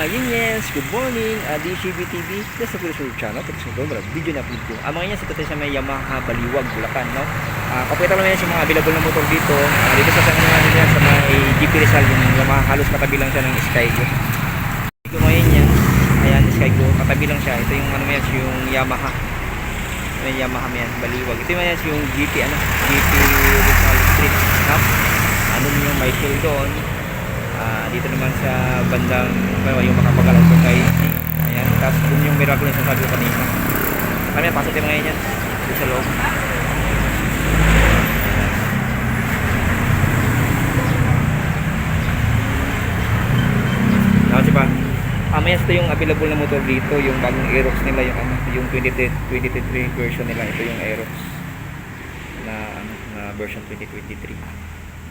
yun yes, good morning, DCB TV, that's the first channel, tapos ito, video na upload ko. Mga yan, ito sa may Yamaha Baliwag, Bulacan, no? Kapita naman yan sa mga available na motor dito, dito sa tangan natin yan, sa mga GP Rizal, yung Yamaha, halos katabi lang siya ng Skygo. Ito ngayon yan, ayan, Skygo, katabi lang siya, ito yung ano yan, yung Yamaha. May Yamaha yan, Baliwag. Ito yan, yung GP, GP Rizal Street, no? Ano yung may shield doon. Dito naman sa bandang yung makapagalaw ko kay ayan, tapos dun yung miracle yung sasabi ko kanina. Kami pasok tayo ngayon yan dito sa loob. Tapos diba may ito yung available na motor dito, yung bagong Aerox nila, yung 2023 version nila. Ito yung Aerox na version 2023.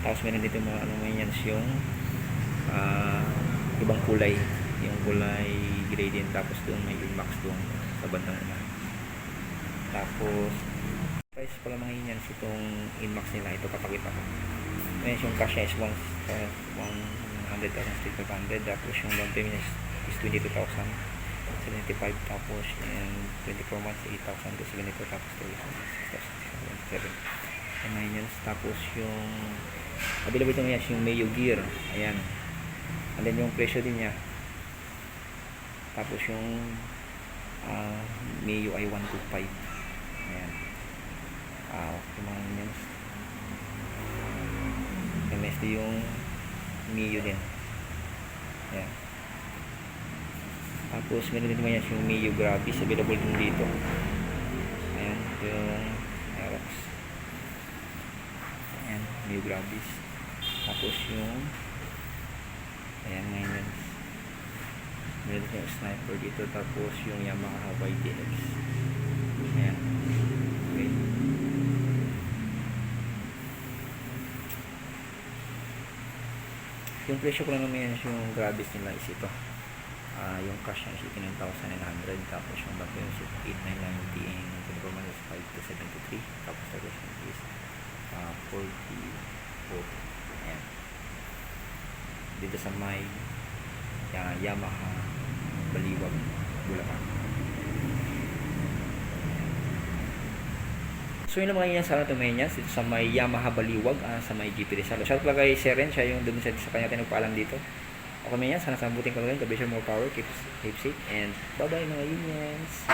Tapos meron dito mga ngayon yung ibang kulay, yung kulay gradient, tapos doon may Inmax doon sa bandang una. Tapos price pala mga yan itong Inmax nila, ito papakita ko. Ngayon yung cash is 100,000 straight 500, tapos yung down payment is 22,075, tapos yung 24 months 8,000 to 74, tapos 3,777 ngayon. Tapos yung available ito ngayon yung Mayo Gear, ayan. And then yung presyo din niya. Tapos yung Mayo ay 125. Ayan. Kumain yan. MS yung Mayo din. Ayan. Tapos meron din naman yan yung Mayo Gravis. Available din dito. Ayan. Yung Aerox. Ayan. Mayo Gravis. Tapos yung ayan ngayon meron yung Sniper dito, tapos yung Yamaha YTX. Ayan, okay. Yung presyo ko lang naman yan, yung Gravis nila is ito, yung cash niya is 18,900, tapos yung back is 8,990 and 24 months 5,273, tapos the rest is 44. Ayan, dito sa may Yamaha Baliwag, Bulacan. So yun lang mga yan, sana tumayin niya dito sa may Yamaha Baliwag, sa may GP Rizal. Shout out kay Seren, siya yung dun sa kanya tinagpaalam dito. Okay mga yan, sana sa buting ko lang, God bless you, more power, keep safe, and bye bye mga unions.